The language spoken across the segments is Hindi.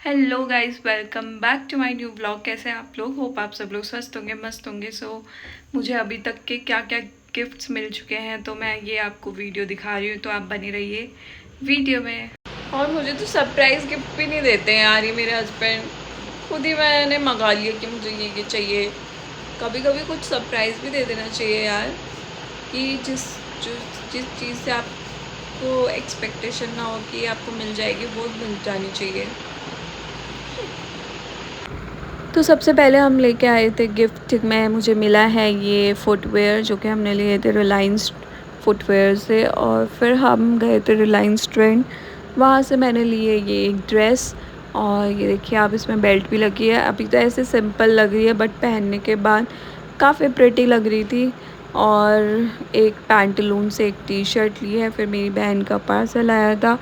Hello guys, welcome back to my new blog. कैसे हैं आप लोग? होप आप सब लोग स्वस्थ होंगे, मस्त होंगे। मुझे अभी तक के क्या क्या गिफ्ट्स मिल चुके हैं तो मैं ये आपको वीडियो दिखा रही हूँ, तो आप बने रहिए वीडियो में। और मुझे तो सरप्राइज़ गिफ्ट भी नहीं देते हैं यार, ये मेरे हस्बैंड। खुद ही मैंने मंगा लिया कि मुझे ये चाहिए। कभी कभी कुछ सरप्राइज़ भी दे देना चाहिए यार, कि जिस चीज़ से आपको एक्सपेक्टेशन ना हो कि आपको मिल जाएगी, वो मिल जानी चाहिए। तो सबसे पहले हम लेके आए थे गिफ्ट में, मुझे मिला है ये फुटवेयर जो कि हमने लिए थे रिलायंस फुटवेयर से। और फिर हम गए थे रिलायंस ट्रेंड, वहाँ से मैंने लिए ये एक ड्रेस। और ये देखिए आप, इसमें बेल्ट भी लगी है। अभी तो ऐसे सिंपल लग रही है, बट पहनने के बाद काफ़ी प्रिटी लग रही थी। और एक पैंटलून से एक टी शर्ट ली है। फिर मेरी बहन का पार्सल आया था,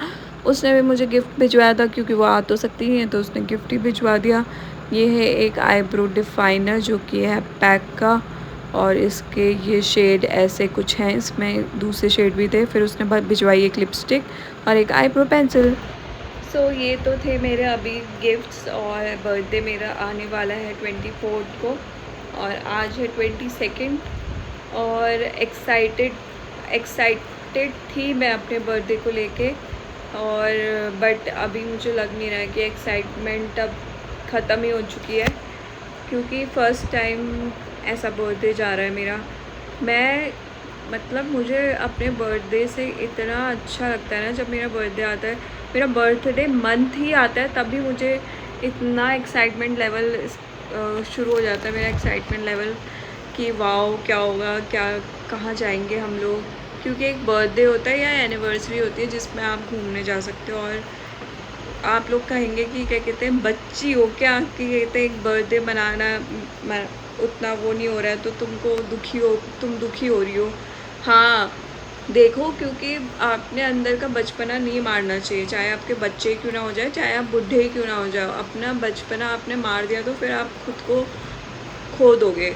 उसने भी मुझे गिफ्ट भिजवाया था, क्योंकि वो आ तो सकती नहीं है तो उसने गिफ्ट ही भिजवा दिया। ये है एक आईब्रो डिफाइनर जो कि है पैक का, और इसके ये शेड ऐसे कुछ हैं, इसमें दूसरे शेड भी थे। फिर उसने भिजवाई एक लिपस्टिक और एक आईब्रो पेंसिल। ये तो थे मेरे अभी गिफ्ट्स। और बर्थडे मेरा आने वाला है 24 को, और आज है 22। और एक्साइटेड थी मैं अपने बर्थडे को लेके। और बट अभी मुझे लग नहीं रहा है कि एक्साइटमेंट अब ख़त्म ही हो चुकी है, क्योंकि फ़र्स्ट टाइम ऐसा बर्थडे जा रहा है मेरा। मैं मतलब मुझे अपने बर्थडे से इतना अच्छा लगता है ना, जब मेरा बर्थडे आता है, मेरा बर्थडे मंथ ही आता है, तभी मुझे इतना एक्साइटमेंट लेवल शुरू हो जाता है। मेरा एक्साइटमेंट लेवल कि वाओ क्या होगा, क्या कहाँ जाएंगे हम लोग। क्योंकि एक बर्थडे होता है या एनिवर्सरी होती है जिसमें आप घूमने जा सकते हो। और आप लोग कहेंगे कि क्या कहते हैं, बच्ची हो क्या, कि कहते हैं एक बर्थडे मनाना उतना वो नहीं हो रहा है तो तुम दुखी हो रही हो। हाँ देखो, क्योंकि आपने अंदर का बचपना नहीं मारना चाहिए, चाहे आपके बच्चे क्यों ना हो जाए, चाहे आप बूढ़े क्यों ना हो जाओ। अपना बचपना आपने मार दिया तो फिर आप खुद को खो दोगे।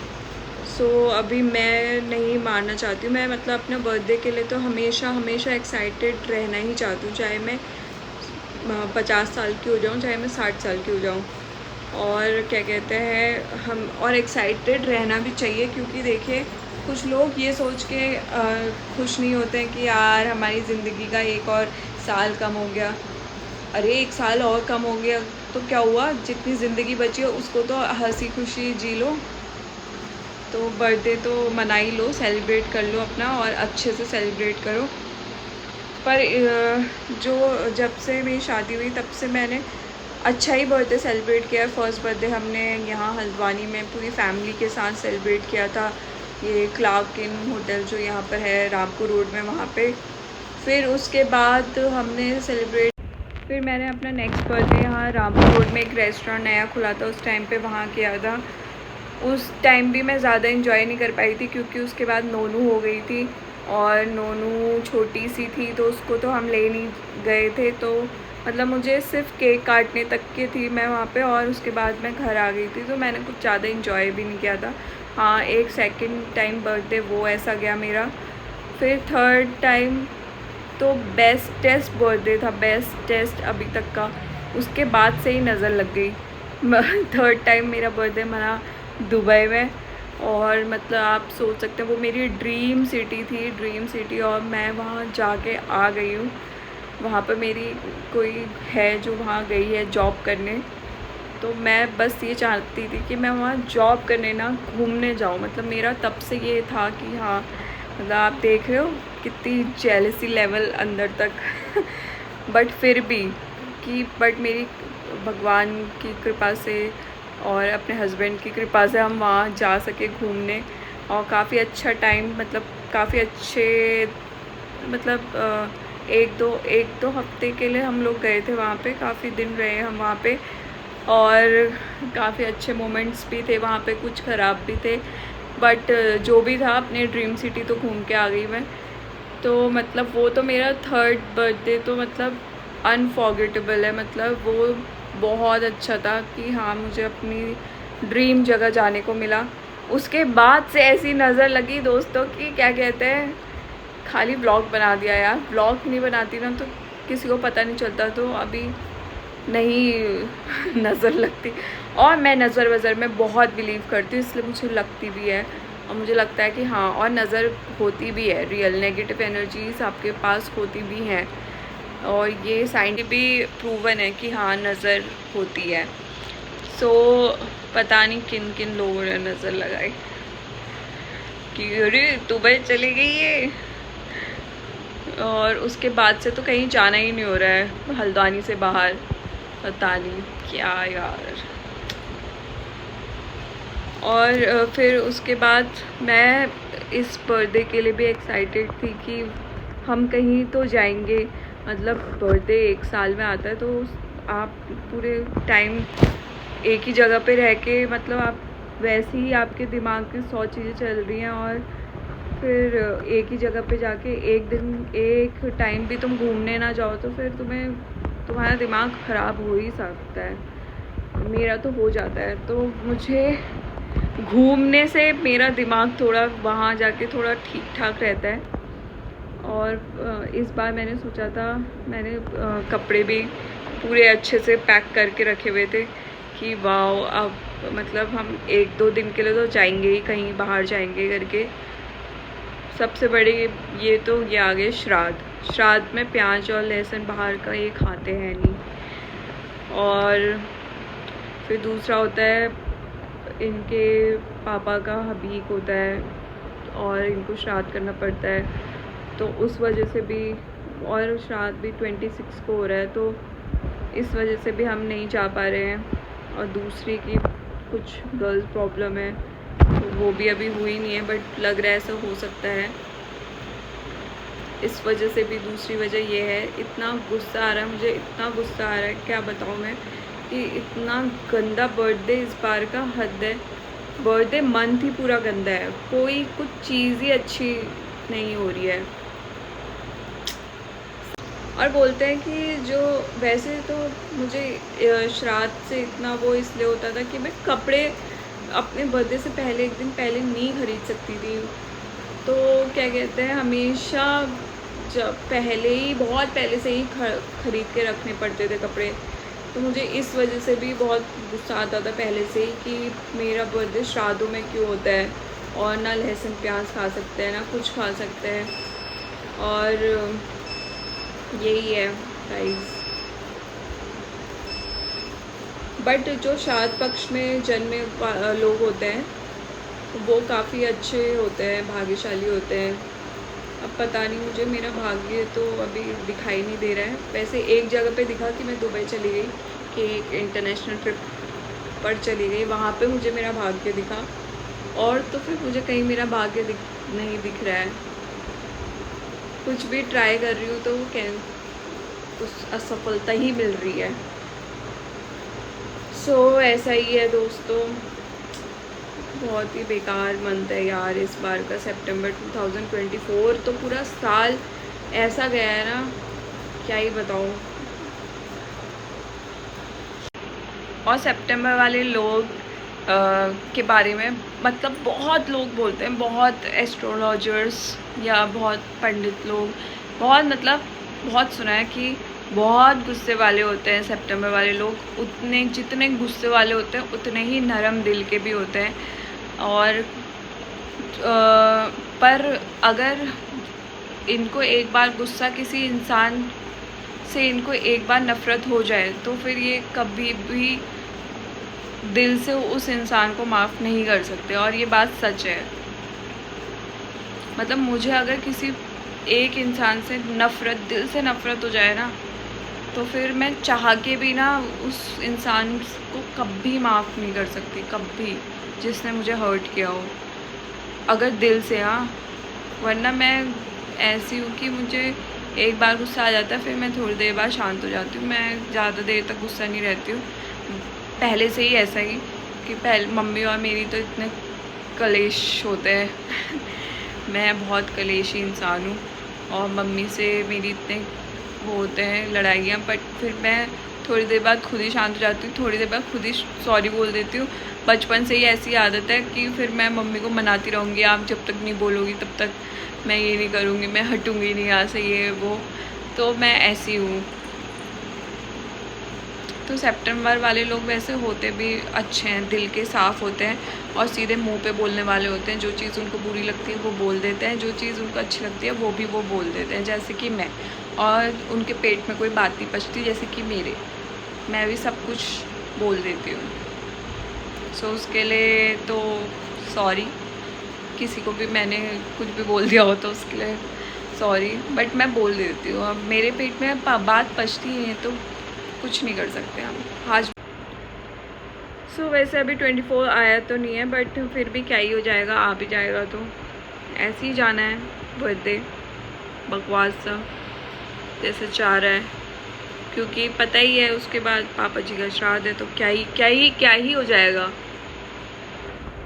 अभी मैं नहीं मारना चाहती हूँ। मैं मतलब अपने बर्थडे के लिए तो हमेशा एक्साइटेड रहना ही चाहती हूँ, चाहे मैं 50 साल की हो जाऊँ, चाहे मैं 60 साल की हो जाऊँ। और क्या कहते हैं, हम और एक्साइटेड रहना भी चाहिए, क्योंकि देखिए कुछ लोग ये सोच के खुश नहीं होते हैं कि यार हमारी ज़िंदगी का एक और साल कम हो गया। अरे एक साल और कम हो गया तो क्या हुआ, जितनी ज़िंदगी बची है उसको तो हंसी खुशी जी लो। तो बर्थडे तो मना ही लो, सेलिब्रेट कर लो अपना, और अच्छे से सेलिब्रेट करो। पर जो जब से मेरी शादी हुई तब से मैंने अच्छा ही बर्थडे सेलिब्रेट किया। फर्स्ट बर्थडे हमने यहाँ हल्द्वानी में पूरी फैमिली के साथ सेलिब्रेट किया था, ये क्लार्क इन होटल जो यहाँ पर है रामपुर रोड में, वहाँ पे। फिर उसके बाद हमने फिर मैंने अपना नेक्स्ट बर्थडे यहाँ रामपुर रोड में एक रेस्टोरेंट नया खुला था, उस टाइम पे वहाँ किया था। उस टाइम भी मैं ज़्यादा इन्जॉय नहीं कर पाई थी, क्योंकि उसके बाद नोनू हो गई थी, और नोनू छोटी सी थी तो उसको तो हम ले नहीं गए थे। तो मतलब मुझे सिर्फ केक काटने तक की थी मैं वहाँ पे, और उसके बाद मैं घर आ गई थी, तो मैंने कुछ ज़्यादा इन्जॉय भी नहीं किया था। हाँ, एक सेकंड टाइम बर्थडे वो ऐसा गया मेरा। फिर थर्ड टाइम तो बेस्टेस्ट बर्थडे था, बेस्टेस्ट अभी तक का। उसके बाद से ही नज़र लग गई। थर्ड टाइम मेरा बर्थडे मना दुबई में, और मतलब आप सोच सकते हैं वो मेरी ड्रीम सिटी थी, ड्रीम सिटी। और मैं वहाँ जाके आ गई हूँ। वहाँ पर मेरी कोई है जो वहाँ गई है जॉब करने, तो मैं बस ये चाहती थी कि मैं वहाँ जॉब करने ना घूमने जाऊँ। मतलब मेरा तब से ये था कि हाँ, मतलब आप देख रहे हो कितनी जेलसी लेवल अंदर तक। बट फिर भी बट मेरी भगवान की कृपा से और अपने हस्बैंड की कृपा से हम वहाँ जा सके घूमने। और काफ़ी अच्छा टाइम, मतलब काफ़ी अच्छे, मतलब एक दो हफ्ते के लिए हम लोग गए थे वहाँ पे, काफ़ी दिन रहे हम वहाँ पे। और काफ़ी अच्छे मोमेंट्स भी थे वहाँ पे, कुछ ख़राब भी थे, बट जो भी था अपने ड्रीम सिटी तो घूम के आ गई मैं। तो मतलब वो तो मेरा थर्ड बर्थडे तो मतलब अनफॉर्गेटेबल है। मतलब वो बहुत अच्छा था कि हाँ, मुझे अपनी ड्रीम जगह जाने को मिला। उसके बाद से ऐसी नज़र लगी दोस्तों की, क्या कहते हैं, खाली ब्लॉग बना दिया यार। ब्लॉग नहीं बनाती ना तो किसी को पता नहीं चलता। तो अभी नहीं नज़र लगती। और मैं नज़र वज़र में बहुत बिलीव करती हूँ, इसलिए मुझे लगती भी है और मुझे लगता है कि हाँ, और नज़र होती भी है, रियल नेगेटिव एनर्जीज़ आपके पास होती भी हैं और ये साइंटिफिक भी प्रूवन है कि हाँ, नज़र होती है। सो पता नहीं किन किन लोगों ने नज़र लगाई कि अरे दुबई चली गई है, और उसके बाद से तो कहीं जाना ही नहीं हो रहा है हल्द्वानी से बाहर, पता नहीं क्या यार। और फिर उसके बाद मैं इस बर्थडे के लिए भी एक्साइटेड थी कि हम कहीं तो जाएंगे, मतलब बर्थडे 1 साल में आता है तो आप पूरे टाइम एक ही जगह पे रह के, मतलब आप वैसे ही आपके दिमाग में 100 चीज़ें चल रही हैं और फिर एक ही जगह पे जाके एक दिन एक टाइम भी तुम घूमने ना जाओ तो फिर तुम्हारा दिमाग ख़राब हो ही सकता है। मेरा तो हो जाता है, तो मुझे घूमने से मेरा दिमाग थोड़ा वहाँ जाके थोड़ा ठीक ठाक रहता है। और इस बार मैंने सोचा था, मैंने कपड़े भी पूरे अच्छे से पैक करके रखे हुए थे कि वाओ, अब मतलब हम 1-2 दिन के लिए तो जाएंगे ही, कहीं बाहर जाएंगे करके। सबसे बड़ी ये तो ये आ गए श्राद्ध में प्याज और लहसुन बाहर का ये खाते हैं नहीं। और फिर दूसरा होता है इनके पापा का हबीक होता है और इनको श्राद्ध करना पड़ता है, तो उस वजह से भी, और श्राद्ध भी 26 को हो रहा है, तो इस वजह से भी हम नहीं जा पा रहे हैं। और दूसरी की कुछ गर्ल्स प्रॉब्लम है, तो वो भी अभी हुई नहीं है, बट लग रहा है ऐसा हो सकता है। इस वजह से भी दूसरी वजह ये है, इतना गुस्सा आ रहा है मुझे, इतना गुस्सा आ रहा है क्या बताऊँ मैं, कि इतना गंदा बर्थडे इस बार का, हद है। बर्थडे मंथ ही पूरा गंदा है, कोई कुछ चीज़ ही अच्छी नहीं हो रही है। और बोलते हैं कि जो, वैसे तो मुझे श्राद्ध से इतना वो इसलिए होता था कि मैं कपड़े अपने बर्थडे से पहले 1 दिन पहले नहीं खरीद सकती थी, तो क्या कहते हैं, हमेशा जब पहले ही, बहुत पहले से ही खरीद के रखने पड़ते थे कपड़े। तो मुझे इस वजह से भी बहुत गुस्सा आता था पहले से ही कि मेरा बर्थडे श्राद्धों में क्यों होता है और ना लहसुन प्याज खा सकते हैं ना कुछ खा सकते हैं। और यही है गाइस। बट जो श्राद्ध पक्ष में जन्मे लोग होते हैं वो काफ़ी अच्छे होते हैं, भाग्यशाली होते हैं। अब पता नहीं, मुझे मेरा भाग्य तो अभी दिखाई नहीं दे रहा है। वैसे एक जगह पे दिखा कि मैं दुबई चली गई, कि एक इंटरनेशनल ट्रिप पर चली गई, वहाँ पे मुझे मेरा भाग्य दिखा, और तो फिर मुझे कहीं मेरा भाग्य नहीं दिख रहा है। कुछ भी ट्राई कर रही हूँ तो कुछ असफलता ही मिल रही है। सो ऐसा ही है दोस्तों, बहुत ही बेकार मंथ है यार इस बार का। सितंबर 2024 तो पूरा साल ऐसा गया है ना, क्या ही बताऊँ। और सितंबर वाले लोग के बारे में, मतलब बहुत लोग बोलते हैं, बहुत एस्ट्रोलॉजर्स या बहुत पंडित लोग, बहुत सुना है कि बहुत गुस्से वाले होते हैं सितंबर वाले लोग। उतने जितने गुस्से वाले होते हैं उतने ही नरम दिल के भी होते हैं। और पर अगर इनको एक बार गुस्सा, किसी इंसान से इनको एक बार नफ़रत हो जाए तो फिर ये कभी भी दिल से उस इंसान को माफ़ नहीं कर सकते। और ये बात सच है। मतलब मुझे अगर किसी एक इंसान से नफ़रत, दिल से नफ़रत हो जाए ना, तो फिर मैं चाह के भी ना उस इंसान को कभी माफ़ नहीं कर सकती, कभी, जिसने मुझे हर्ट किया हो, अगर दिल से। हाँ, वरना मैं ऐसी हूँ कि मुझे एक बार गुस्सा आ जाता है, फिर मैं थोड़ी देर बाद शांत हो जाती हूँ। मैं ज़्यादा देर तक गुस्सा नहीं रहती हूँ, पहले से ही ऐसा ही, कि पहले मम्मी और मेरी तो इतने कलेश होते हैं मैं बहुत कलेशी इंसान हूँ, और मम्मी से मेरी इतने वो होते हैं लड़ाइयाँ, बट फिर मैं थोड़ी देर बाद खुद ही शांत हो जाती हूँ, थोड़ी देर बाद खुद ही सॉरी बोल देती हूँ। बचपन से ही ऐसी आदत है कि फिर मैं मम्मी को मनाती रहूँगी, आप जब तक नहीं बोलोगी तब तक मैं ये नहीं करूँगी, मैं हटूँगी नहीं यहाँ से, ये वो। तो मैं ऐसी हूँ। तो सितंबर वाले लोग वैसे होते भी अच्छे हैं, दिल के साफ़ होते हैं और सीधे मुंह पे बोलने वाले होते हैं। जो चीज़ उनको बुरी लगती है वो बोल देते हैं, जो चीज़ उनको अच्छी लगती है वो भी वो बोल देते हैं, जैसे कि मैं। और उनके पेट में कोई बात नहीं पचती, जैसे कि मैं भी सब कुछ बोल देती हूँ। सो उसके लिए तो सॉरी, किसी को भी मैंने कुछ भी बोल दिया हो तो उसके लिए सॉरी, बट मैं बोल देती हूँ। अब मेरे पेट में बात पचती है तो कुछ नहीं कर सकते हम आज। सो वैसे अभी 24 आया तो नहीं है, बट फिर भी क्या ही हो जाएगा, आ भी जाएगा तो ऐसे ही जाना है। बर्थडे बकवास सा जैसे चाह रहा है, क्योंकि पता ही है उसके बाद पापा जी का श्राद्ध है, तो क्या ही हो जाएगा।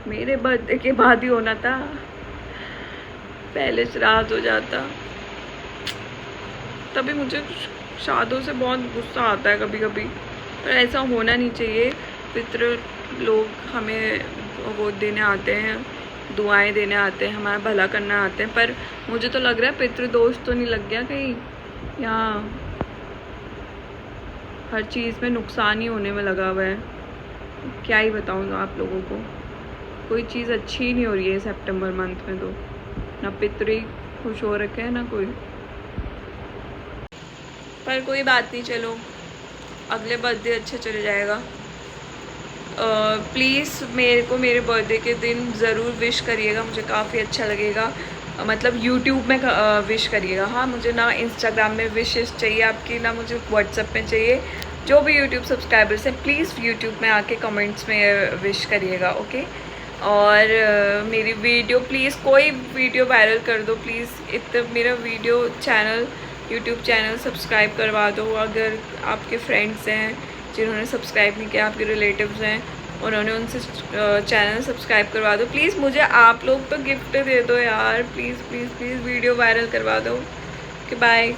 मेरे बर्थडे के बाद ही होना था, पहले श्राद्ध हो जाता। तभी मुझे श्राद्धों से बहुत गुस्सा आता है कभी कभी, पर ऐसा होना नहीं चाहिए। पितृ लोग हमें वो देने आते हैं, दुआएं देने आते हैं, हमारा भला करना आते हैं, पर मुझे तो लग रहा है पितृदोष तो नहीं लग गया कहीं, यहाँ हर चीज़ में नुकसान ही होने में लगा हुआ है। क्या ही बताऊँ आप लोगों को, कोई चीज़ अच्छी ही नहीं हो रही है सितंबर मंथ में, तो ना पितृ खुश हो रखे हैं ना कोई। पर कोई बात नहीं, चलो अगले बर्थडे अच्छा चले जाएगा। प्लीज़ मेरे को मेरे बर्थडे के दिन ज़रूर विश करिएगा, मुझे काफ़ी अच्छा लगेगा। मतलब यूट्यूब में विश करिएगा। हाँ, मुझे ना इंस्टाग्राम में विशेस चाहिए आपकी, ना मुझे व्हाट्सएप में चाहिए। जो भी यूट्यूब सब्सक्राइबर्स हैं प्लीज़ यूट्यूब में आके कमेंट्स में विश करिएगा, ओके। और मेरी वीडियो प्लीज़, कोई वीडियो वायरल कर दो प्लीज़। मेरा video channel, YouTube channel subscribe करवा दो। अगर आपके फ्रेंड्स हैं जिन्होंने सब्सक्राइब नहीं किया, आपके रिलेटिव्स हैं, उन्होंने उनसे चैनल सब्सक्राइब करवा दो प्लीज़। मुझे आप लोग तो गिफ्ट दे दो यार, please please please video viral करवा दो। Okay, bye.